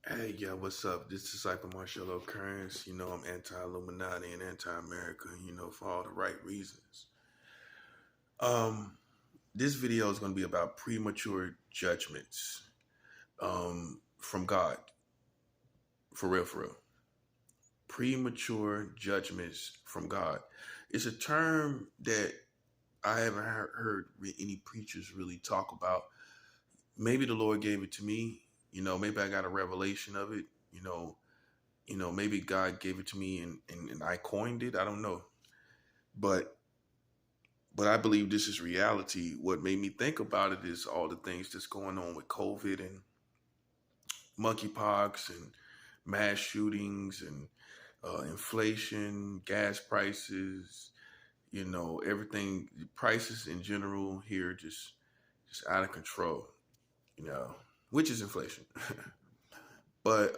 Hey, yeah, what's up? This is Disciple Marshall Occurrence. I'm anti-Illuminati and anti-America, for all the right reasons. Um, this video is going to be about premature judgments from God, for real, for real. Premature judgments from God. It's a term that I haven't heard any preachers really talk about. Maybe the Lord gave it to me. Maybe I got a revelation of it. Maybe God gave it to me and I coined it. I don't know. But I believe this is reality. What made me think about it is all the things that's going on with COVID and monkeypox and mass shootings and inflation, gas prices, everything, prices in general here just out of control, which is inflation. But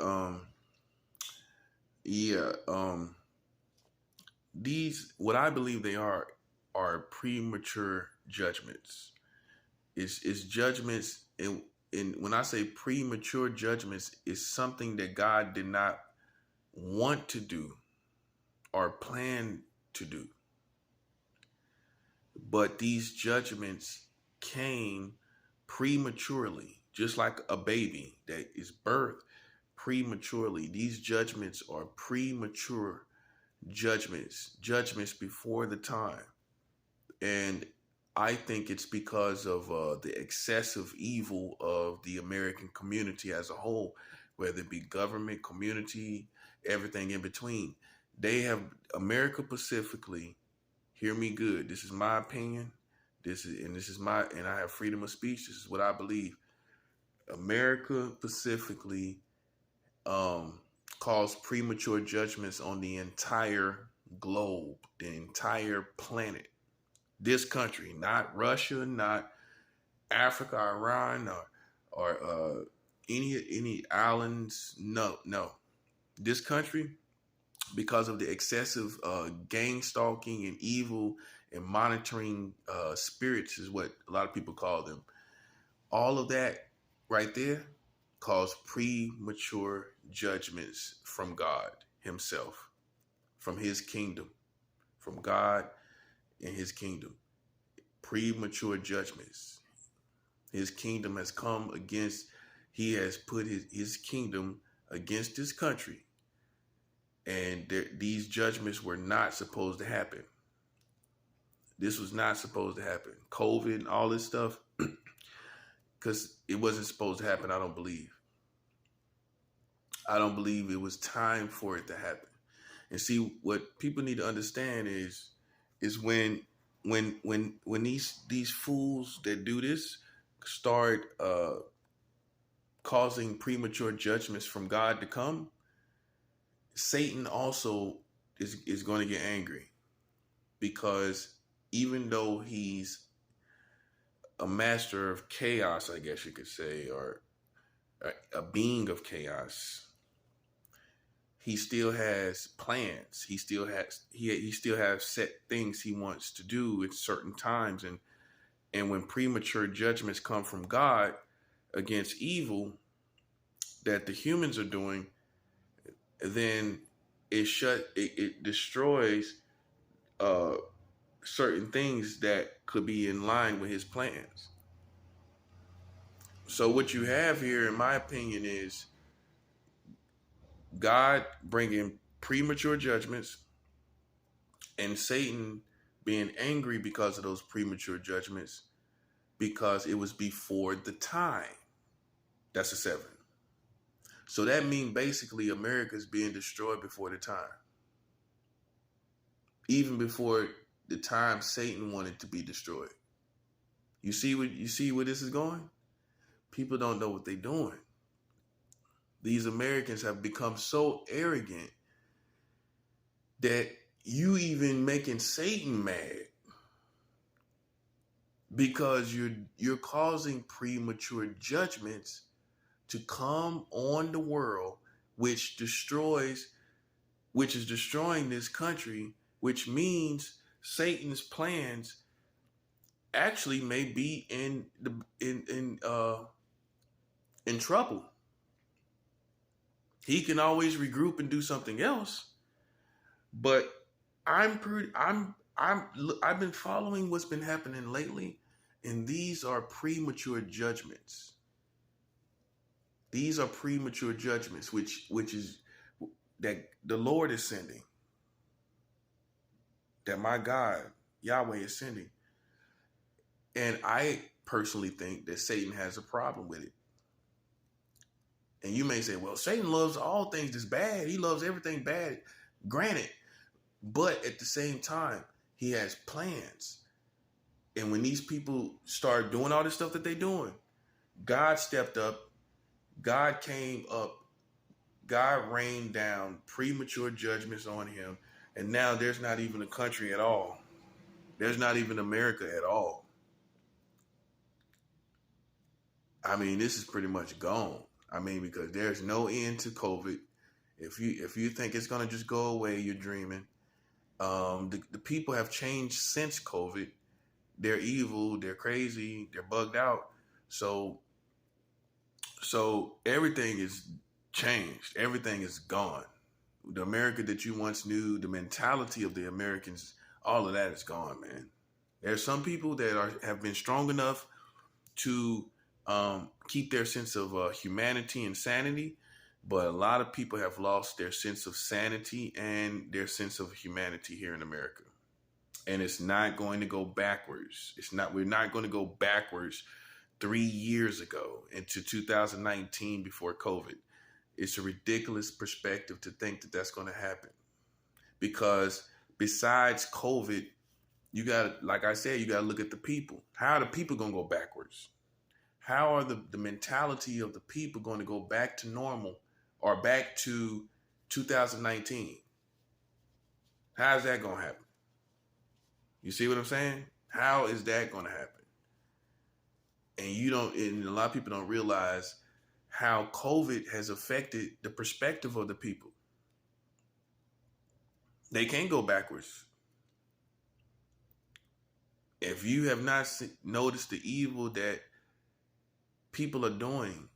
yeah, these what I believe they are premature judgments. Is judgments and when I say premature judgments, is something that God did not want to do or plan to do. But these judgments came prematurely, just like a baby that is birthed prematurely. These judgments are premature judgments before the time. And I think it's because of the excessive evil of the American community as a whole, whether it be government, community, everything in between. They have, America specifically, hear me good. This is my opinion. And I have freedom of speech. This is what I believe. America specifically caused premature judgments on the entire globe, the entire planet. This country, not Russia, not Africa, Iran, or any islands. No, no. This country, because of the excessive gang stalking and evil and monitoring spirits, is what a lot of people call them. All of that right there caused premature judgments from God Himself, from His kingdom, from God and His kingdom. Premature judgments. His kingdom has come against, He has put his kingdom against this country. And these judgments were not supposed to happen. This was not supposed to happen. COVID and all this stuff, because it wasn't supposed to happen, I don't believe. I don't believe it was time for it to happen. And see, what people need to understand is when these fools that do this start causing premature judgments from God to come, Satan also is going to get angry, because even though he's a master of chaos, I guess you could say, or a being of chaos, he still has plans. He still has set things he wants to do at certain times. And when premature judgments come from God against evil that the humans are doing, then it destroys certain things that could be in line with His plans. So what you have here, in my opinion, is God bringing premature judgments and Satan being angry because of those premature judgments, because it was before the time. That's a 7. So that means basically America's being destroyed before the time. Even before the time Satan wanted to be destroyed. You see where this is going? People don't know what they're doing. These Americans have become so arrogant that you even making Satan mad, because you're causing premature judgments to come on the world, which is destroying this country, which means Satan's plans actually may be in trouble. He can always regroup and do something else. But I've been following what's been happening lately, and these are premature judgments. These are premature judgments, which is that the Lord is sending, that my God, Yahweh, is sending. And I personally think that Satan has a problem with it. And you may say, well, Satan loves all things that's bad. He loves everything bad. Granted, but at the same time, he has plans. And when these people start doing all this stuff that they're doing, God stepped up. God came up. God rained down premature judgments on him. And now there's not even a country at all. There's not even America at all. I mean, this is pretty much gone. I mean, because there's no end to COVID. If you think it's gonna just go away, you're dreaming. The people have changed since COVID. They're evil. They're crazy. They're bugged out. So everything is changed. Everything is gone. The America that you once knew, the mentality of the Americans, all of that is gone, man. There's some people that have been strong enough to keep their sense of humanity and sanity, but a lot of people have lost their sense of sanity and their sense of humanity here in America. And it's not going to go backwards. We're not going to go backwards 3 years ago into 2019 before COVID. It's a ridiculous perspective to think that that's going to happen. Because besides COVID, like I said, you got to look at the people. How are the people going to go backwards? How are the mentality of the people going to go back to normal or back to 2019? How is that going to happen? You see what I'm saying? How is that going to happen? And a lot of people don't realize how COVID has affected the perspective of the people. They can't go backwards. If you have not noticed the evil that people are doing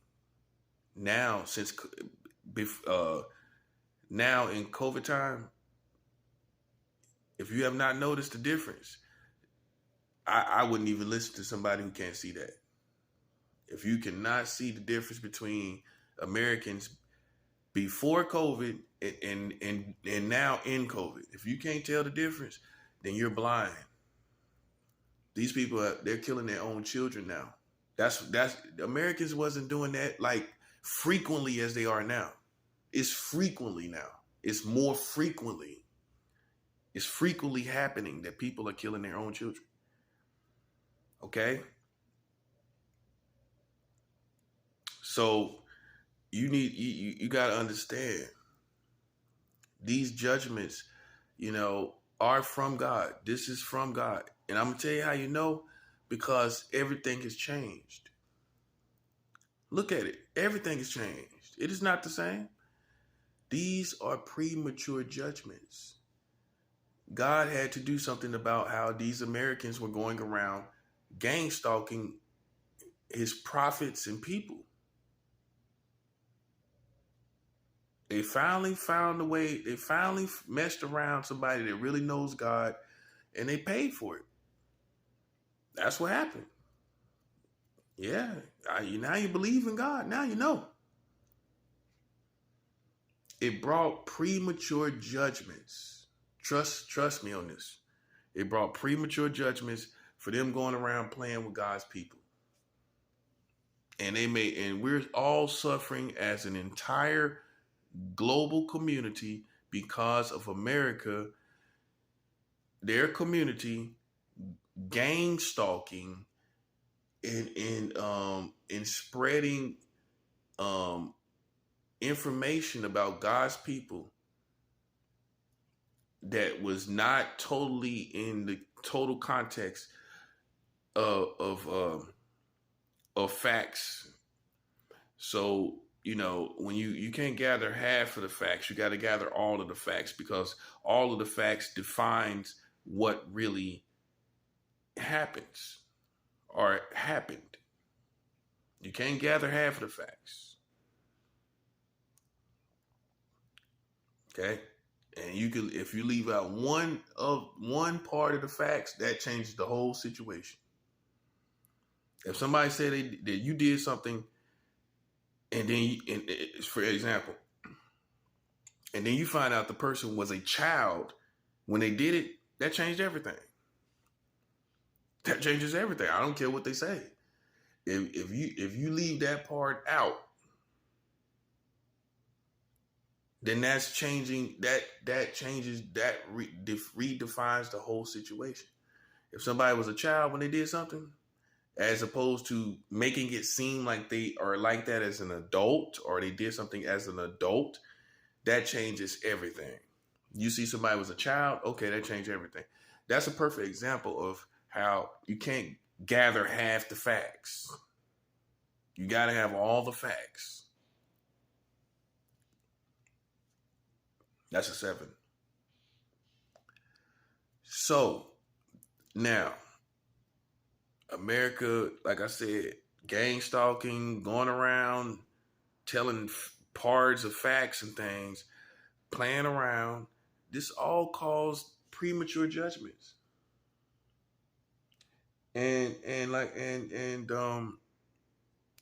now, now in COVID time, if you have not noticed the difference, I wouldn't even listen to somebody who can't see that. If you cannot see the difference between Americans before COVID and now in COVID, if you can't tell the difference, then you're blind. These people they're killing their own children now. That's Americans wasn't doing that like frequently as they are now. It's frequently now. It's more frequently. It's frequently happening that people are killing their own children. Okay? So you got to understand these judgments, are from God. This is from God. And I'm going to tell you how you know, because everything has changed. Look at it. Everything has changed. It is not the same. These are premature judgments. God had to do something about how these Americans were going around gang stalking his prophets and people. They finally found a way. They finally messed around somebody that really knows God, and they paid for it. That's what happened. Yeah, now you believe in God. Now you know. It brought premature judgments. Trust me on this. It brought premature judgments for them going around playing with God's people. And we're all suffering as an entire global community because of America, their community, gang stalking and spreading information about God's people that was not totally in the total context of facts. So, when you can't gather half of the facts, you got to gather all of the facts, because all of the facts defines what really happens or happened. You can't gather half of the facts. Okay. And you can, if you leave out one part of the facts, that changes the whole situation. If somebody said that you did something, and then, for example, and then you find out the person was a child when they did it, that changed everything. That changes everything. I don't care what they say. If you leave that part out, then that's changing that changes that redefines the whole situation. If somebody was a child when they did something, as opposed to making it seem like they are like that as an adult, or they did something as an adult, that changes everything. You see somebody was a child, okay, that changed everything. That's a perfect example of how you can't gather half the facts. You got to have all the facts. That's a 7. So now, America, like I said, gang stalking, going around telling parts of facts and things, playing around. This all caused premature judgments, and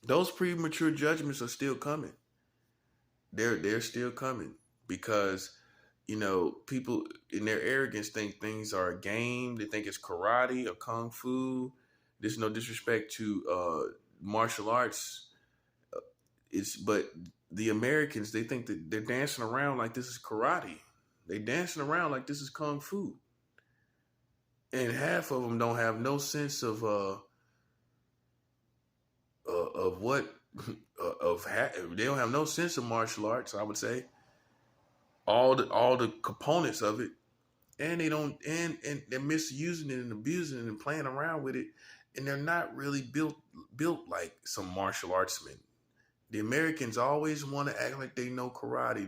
those premature judgments are still coming. They're still coming because people in their arrogance think things are a game. They think it's karate or kung fu. There's no disrespect to martial arts. But the Americans, they think that they're dancing around like this is karate. They dancing around like this is kung fu, and half of them don't have no sense of what they don't have no sense of martial arts. I would say all the components of it, and they don't, and they're misusing it and abusing it and playing around with it, and they're not really built like some martial artsmen. The Americans always want to act like they know karate.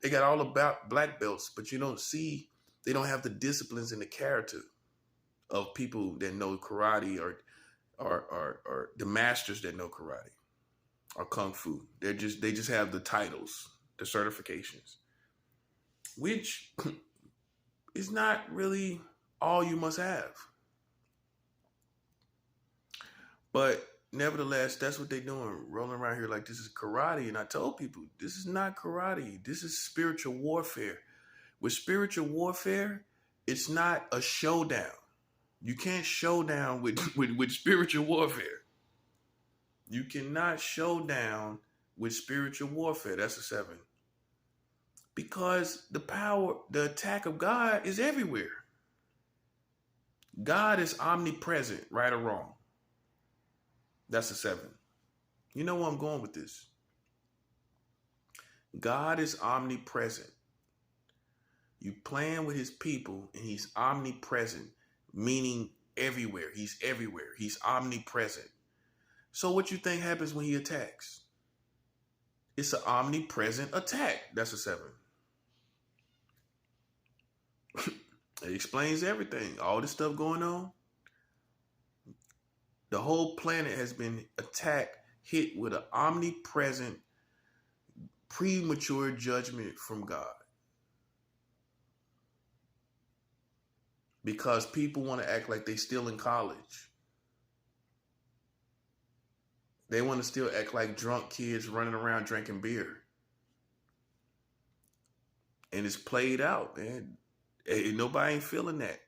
They got all about black belts, but you don't see, they don't have the disciplines and the character of people that know karate, or the masters that know karate or kung fu. They just have the titles, the certifications, which is not really all you must have. But nevertheless, that's what they're doing, rolling around here like this is karate. And I told people, this is not karate. This is spiritual warfare. With spiritual warfare, it's not a showdown. You can't show down with spiritual warfare. You cannot show down with spiritual warfare. That's a 7. Because the attack of God is everywhere. God is omnipresent, right or wrong. That's a 7. You know where I'm going with this. God is omnipresent. You playing with his people, and he's omnipresent, meaning everywhere. He's everywhere. He's omnipresent. So what you think happens when he attacks? It's an omnipresent attack. That's a 7. It explains everything. All this stuff going on. The whole planet has been attacked, hit with an omnipresent, premature judgment from God. Because people want to act like they still in college. They want to still act like drunk kids running around drinking beer. And it's played out, man. Nobody ain't feeling that.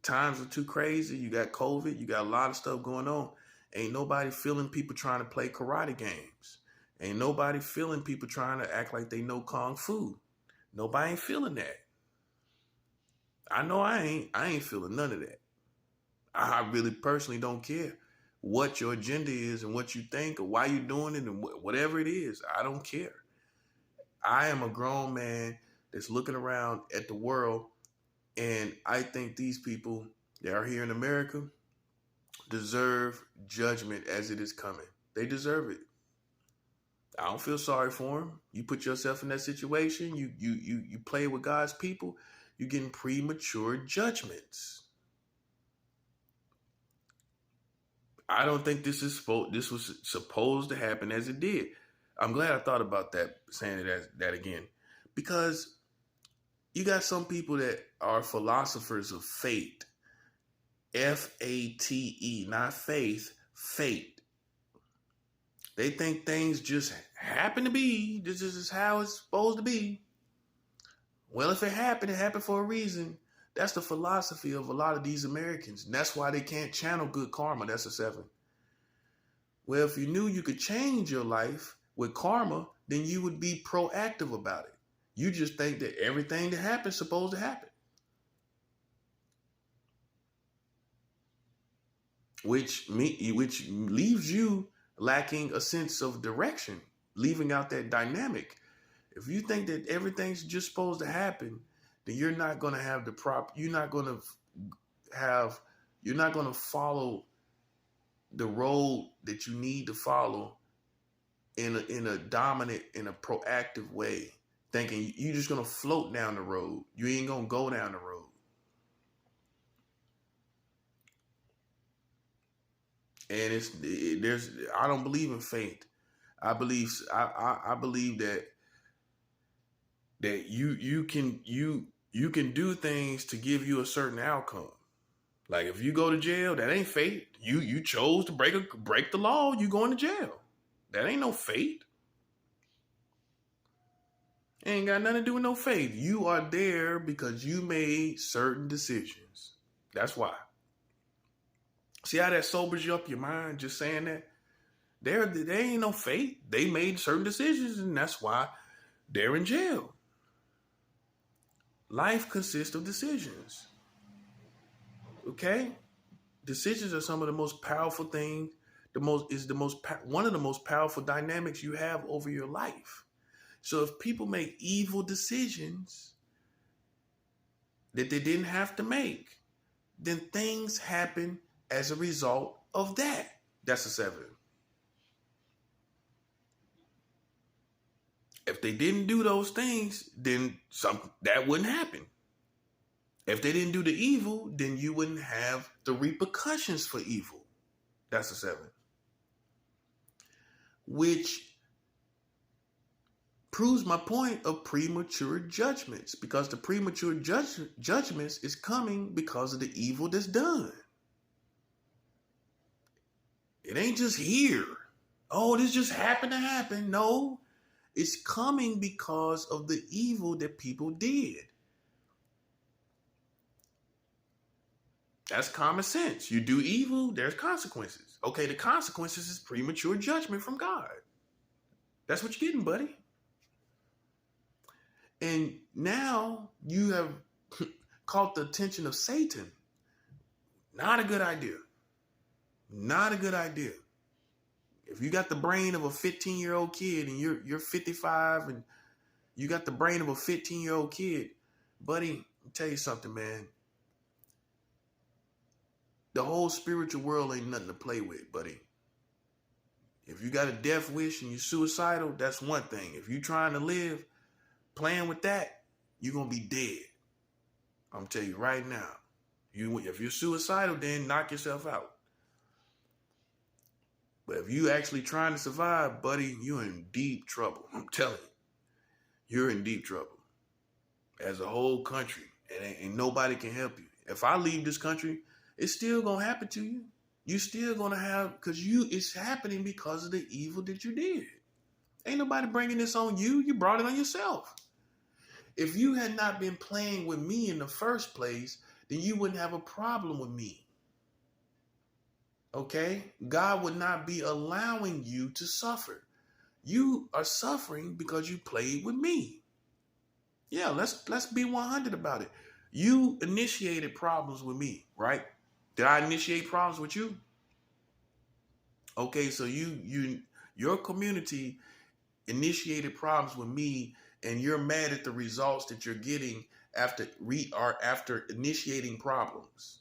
Times are too crazy. You got COVID. You got a lot of stuff going on. Ain't nobody feeling people trying to play karate games. Ain't nobody feeling people trying to act like they know kung fu. Nobody ain't feeling that. I know I ain't feeling none of that. I really personally don't care what your agenda is and what you think or why you're doing it and whatever it is. I don't care. I am a grown man that's looking around at the world, and I think these people that are here in America deserve judgment as it is coming. They deserve it. I don't feel sorry for them. You put yourself in that situation. You play with God's people. You're getting premature judgments. I don't think this was supposed to happen as it did. I'm glad I thought about that, saying it as that again. Because you got some people that are philosophers of fate. Fate, not faith, fate. They think things just happen to be. This is how it's supposed to be. Well, if it happened for a reason. That's the philosophy of a lot of these Americans. And that's why they can't channel good karma. That's a 7. Well, if you knew you could change your life with karma, then you would be proactive about it. You just think that everything that happens is supposed to happen. Which leaves you lacking a sense of direction, leaving out that dynamic. If you think that everything's just supposed to happen, then you're not going to have you're not going to follow the road that you need to follow in a dominant, in a proactive way, thinking you're just going to float down the road. You ain't going to go down the road. And I don't believe in fate. I believe that you can do things to give you a certain outcome. Like if you go to jail, that ain't fate. You chose to break the law, you going to jail. That ain't no fate. Ain't got nothing to do with no fate. You are there because you made certain decisions. That's why. See how that sobers you up your mind just saying that? There ain't no fate. They made certain decisions, and that's why they're in jail. Life consists of decisions. Okay? Decisions are some of the most powerful things. One of the most powerful dynamics you have over your life. So if people make evil decisions that they didn't have to make, then things happen as a result of that. That's a 7. If they didn't do those things, then that wouldn't happen. If they didn't do the evil, then you wouldn't have the repercussions for evil. That's a 7. Which proves my point of premature judgments, because the premature judgments is coming because of the evil that's done. It ain't just here. Oh, this just happened to happen. No, it's coming because of the evil that people did. That's common sense. You do evil, there's consequences. Okay, the consequences is premature judgment from God. That's what you're getting, buddy. And now you have caught the attention of Satan. Not a good idea. Not a good idea. If you got the brain of a 15-year-old kid and you're 55 and you got the brain of a 15-year-old kid, buddy, I'll tell you something, man. The whole spiritual world ain't nothing to play with, buddy. If you got a death wish and you're suicidal, that's one thing. If you're trying to live, playing with that, you're going to be dead. I'm telling you right now. If you're suicidal, then knock yourself out. But if you actually trying to survive, buddy, you're in deep trouble. I'm telling you. You're in deep trouble. As a whole country. And nobody can help you. If I leave this country, it's still going to happen to you. You still going to have, because it's happening because of the evil that you did. Ain't nobody bringing this on you. You brought it on yourself. If you had not been playing with me in the first place, then you wouldn't have a problem with me. Okay? God would not be allowing you to suffer. You are suffering because you played with me. Yeah, let's be 100 about it. You initiated problems with me, right? Did I initiate problems with you? Okay, so your community initiated problems with me, and you're mad at the results that you're getting after initiating problems.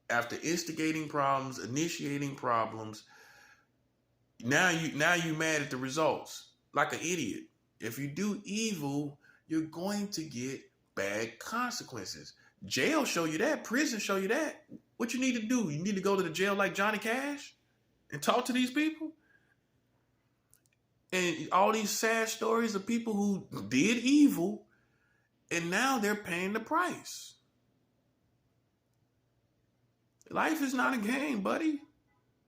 After instigating problems, initiating problems, now you mad at the results like an idiot. If you do evil, you're going to get bad consequences. Jail show you that. Prison show you that. What you need to do? You need to go to the jail like Johnny Cash and talk to these people And all these sad stories of people who did evil and now they're paying the price. Life is not a game, buddy.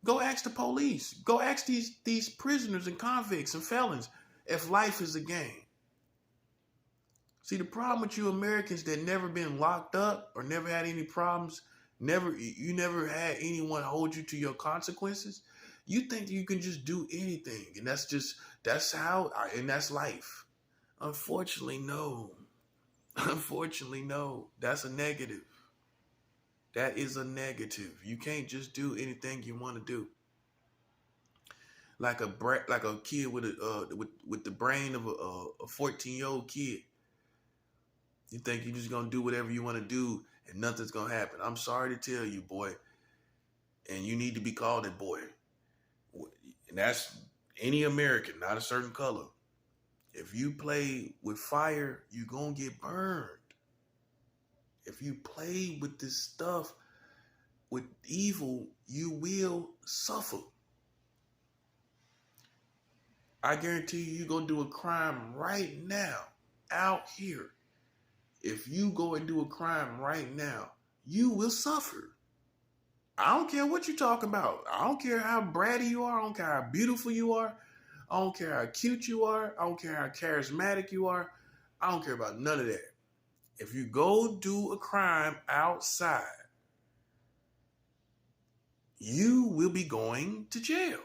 Go ask the police. Go ask these prisoners and convicts and felons if life is a game. See, the problem with you Americans that never been locked up or never had any problems, you never had anyone hold you to your consequences. You think you can just do anything, and that's life. Unfortunately, no. Unfortunately, no. That's a negative. That is a negative. You can't just do anything you want to do. Like a kid with the brain of a 14-year-old kid. You think you're just gonna do whatever you want to do and nothing's gonna happen. I'm sorry to tell you, boy. And you need to be called a boy. And that's any American, not a certain color. If you play with fire, you're gonna get burned. If you play with this stuff, with evil, you will suffer. I guarantee you're going to do a crime right now, out here. If you go and do a crime right now, you will suffer. I don't care what you're talking about. I don't care how bratty you are. I don't care how beautiful you are. I don't care how cute you are. I don't care how charismatic you are. I don't care about none of that. If you go do a crime outside, you will be going to jail.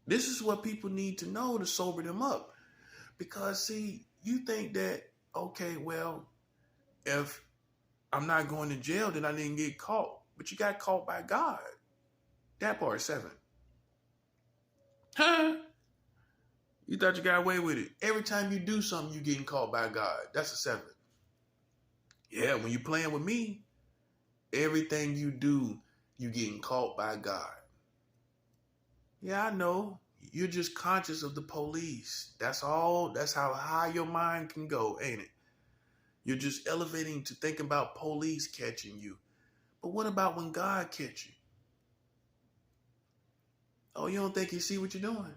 This is what people need to know to sober them up. Because, see, you think that, okay, well, if I'm not going to jail, then I didn't get caught. But you got caught by God. That part is 7. Huh? You thought you got away with it. Every time you do something, you're getting caught by God. That's a 7. Yeah, when you're playing with me, everything you do, you're getting caught by God. Yeah, I know. You're just conscious of the police. That's all. That's how high your mind can go, ain't it? You're just elevating to think about police catching you. But what about when God catch you? Oh, you don't think he see what you're doing?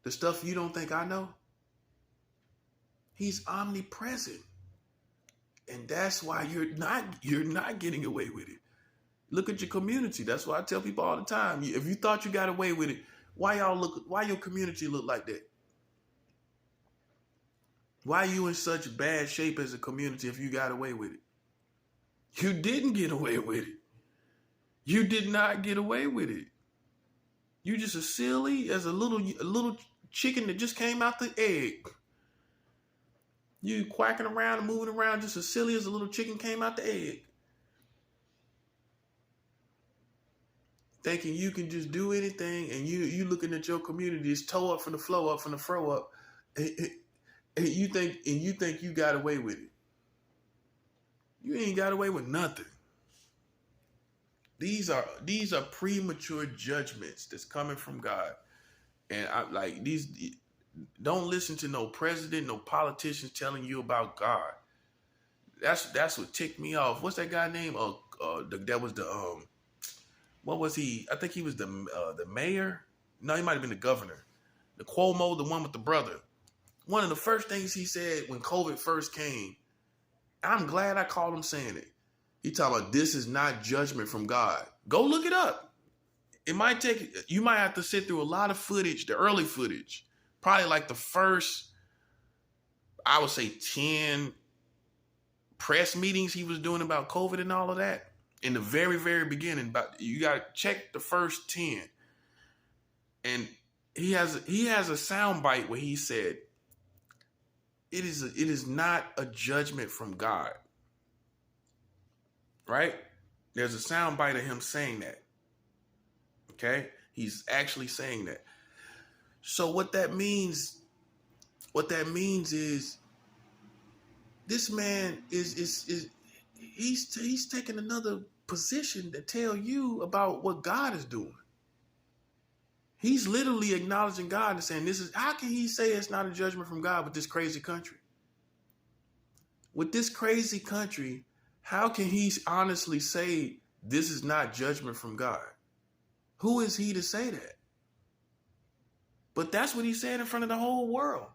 The stuff you don't think I know? He's omnipresent. And that's why you're not getting away with it. Look at your community. That's why I tell people all the time. If you thought you got away with it, why your community look like that? Why are you in such bad shape as a community if you got away with it? You didn't get away with it. You did not get away with it. You just as silly as a little chicken that just came out the egg. You quacking around and moving around just as silly as a little chicken came out the egg. Thinking you can just do anything, and you looking at your community is toe up from the flow up from the fro up, and you think you got away with it. You ain't got away with nothing. These are premature judgments that's coming from God, and I like these. Don't listen to no president, no politicians telling you about God. That's what ticked me off. What's that guy name? That was the what was he? I think he was the mayor. No, he might have been the governor. The Cuomo, the one with the brother. One of the first things he said when COVID first came, I'm glad I called him saying it. He talking about this is not judgment from God. Go look it up. You might have to sit through a lot of footage, the early footage. Probably like the first, I would say 10 press meetings he was doing about COVID and all of that. In the very, very beginning, you got to check the first 10. And he has a sound bite where he said, it is not a judgment from God. Right? There's a sound bite of him saying that. Okay? He's actually saying that. So what that means is this man is he's taking another position to tell you about what God is doing. He's literally acknowledging God and saying, how can he say it's not a judgment from God with this crazy country? With this crazy country, how can he honestly say this is not judgment from God? Who is he to say that? But that's what he said in front of the whole world.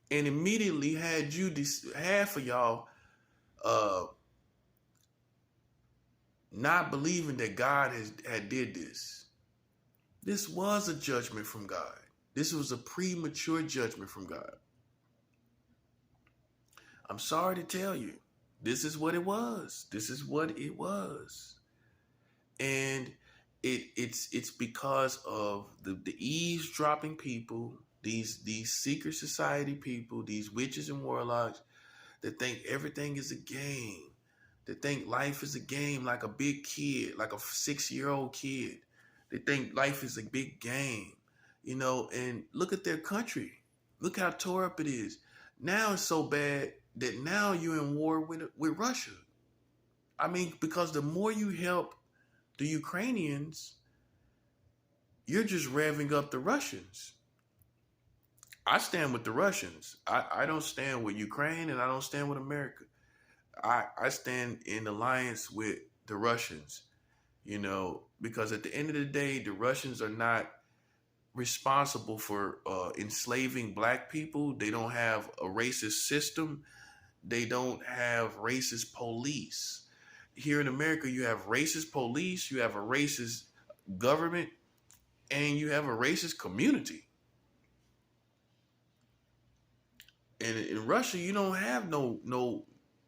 And immediately had half of y'all uh, not believing that God had did this. This was a judgment from God. This was a premature judgment from God. I'm sorry to tell you, this is what it was. This is what it was. And it's because of the eavesdropping people, these secret society people, these witches and warlocks that think everything is a game, that think life is a game, like a big kid, like a 6-year-old kid. They think life is a big game, and look at their country. Look how tore up it is. Now it's so bad that now you're in war with Russia. I mean, because the more you help the Ukrainians, you're just revving up the Russians. I stand with the Russians. I don't stand with Ukraine, and I don't stand with America. I stand in alliance with the Russians, because at the end of the day, the Russians are not responsible for enslaving black people. They don't have a racist system. They don't have racist police. Here in America, you have racist police, you have a racist government, and you have a racist community. And in Russia, you don't have no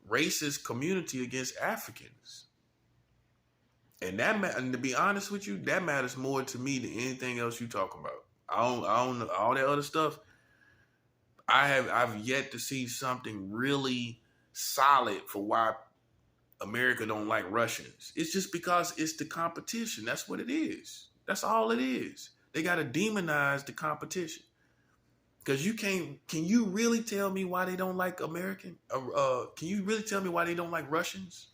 racist community against Africans. And and to be honest with you, that matters more to me than anything else you talking about. I don't know all that other stuff. I've yet to see something really solid for why America don't like Russians. It's just because it's the competition. That's what it is. That's all it is. They got to demonize the competition. Because can you really tell me why they don't like American? Can you really tell me why they don't like Russians?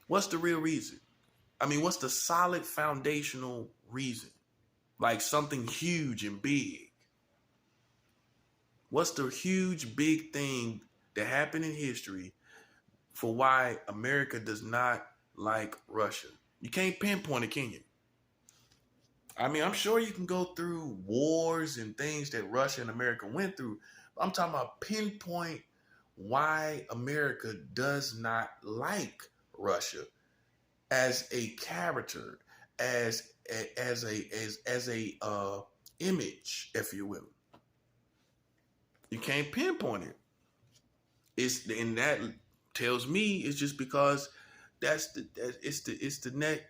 What's the real reason? I mean, what's the solid foundational reason? Like something huge and big. What's the huge, big thing that happened in history for why America does not like Russia? You can't pinpoint it, can you? I mean, I'm sure you can go through wars and things that Russia and America went through. But I'm talking about pinpoint why America does not like Russia as a character, as a image, if you will. You can't pinpoint it. And that tells me it's just because it's the neck.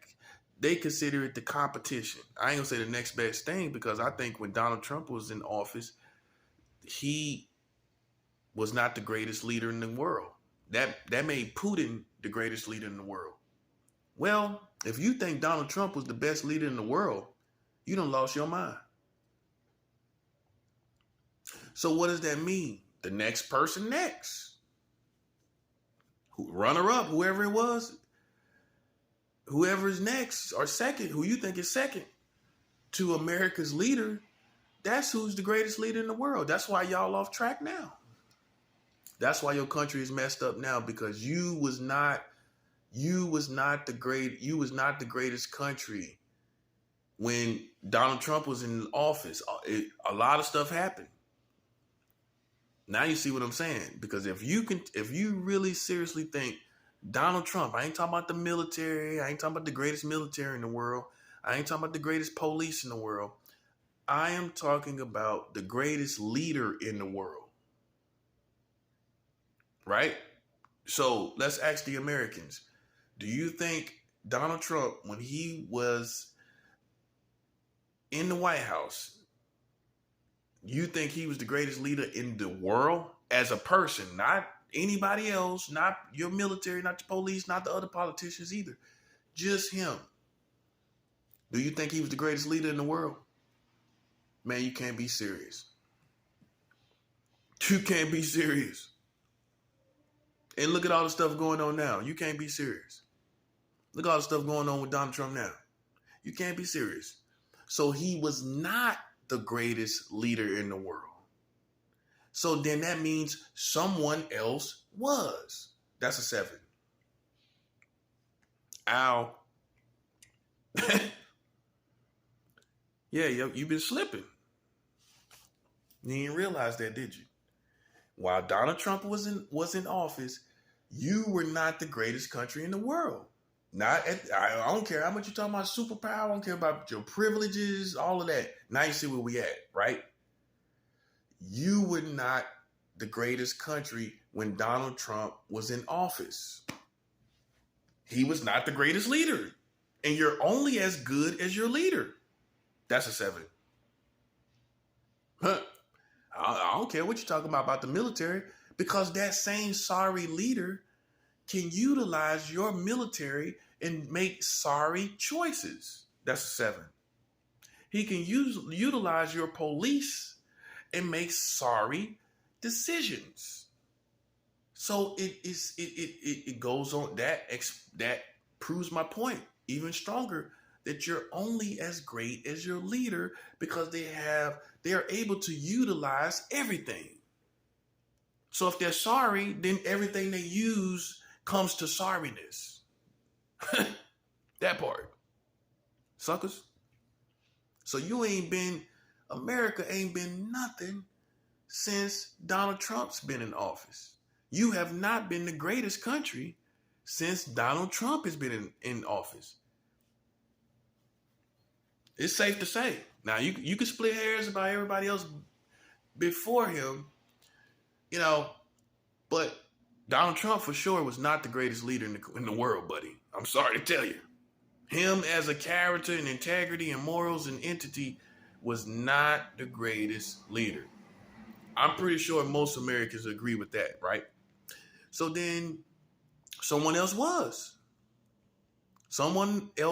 They consider it the competition. I ain't gonna say the next best thing, because I think when Donald Trump was in office, he was not the greatest leader in the world. That made Putin the greatest leader in the world. Well, if you think Donald Trump was the best leader in the world, you done lost your mind. So what does that mean? The next person next. Runner up, whoever it was, whoever is next or second, who you think is second to America's leader, that's who's the greatest leader in the world. That's why y'all off track now. That's why your country is messed up now, because you was not the greatest country when Donald Trump was in office. A lot of stuff happened. Now you see what I'm saying? Because if you really seriously think Donald Trump, I ain't talking about the military, I ain't talking about the greatest military in the world, I ain't talking about the greatest police in the world, I am talking about the greatest leader in the world. Right? So let's ask the Americans. Do you think Donald Trump, when he was in the White House, you think he was the greatest leader in the world as a person? Not anybody else, not your military, not your police, not the other politicians either. Just him. Do you think he was the greatest leader in the world? Man, you can't be serious. You can't be serious. And look at all the stuff going on now. You can't be serious. Look at all the stuff going on with Donald Trump now. You can't be serious. So he was not the greatest leader in the world. So then that means someone else was. That's a 7. Ow. Yeah, you've been slipping. You didn't realize that, did you? While Donald Trump was in office, you were not the greatest country in the world. I don't care how much you talk about superpower. I don't care about your privileges, all of that. Now you see where we at, right? You were not the greatest country when Donald Trump was in office. He was not the greatest leader. And you're only as good as your leader. That's a 7. Huh. I don't care what you're talking about the military, because that same sorry leader can utilize your military and make sorry choices. That's a 7. He can utilize your police and make sorry decisions. So it goes on. That proves my point even stronger, that you're only as great as your leader, because they are able to utilize everything. So if they're sorry, then everything they use comes to sorriness. That part. Suckers. So America ain't been nothing since Donald Trump's been in office. You have not been the greatest country since Donald Trump has been in office. It's safe to say. Now, you can split hairs about everybody else before him, but Donald Trump for sure was not the greatest leader in the world, buddy. I'm sorry to tell you. Him as a character and integrity and morals and entity was not the greatest leader. I'm pretty sure most Americans agree with that, right? So then someone else was. Someone else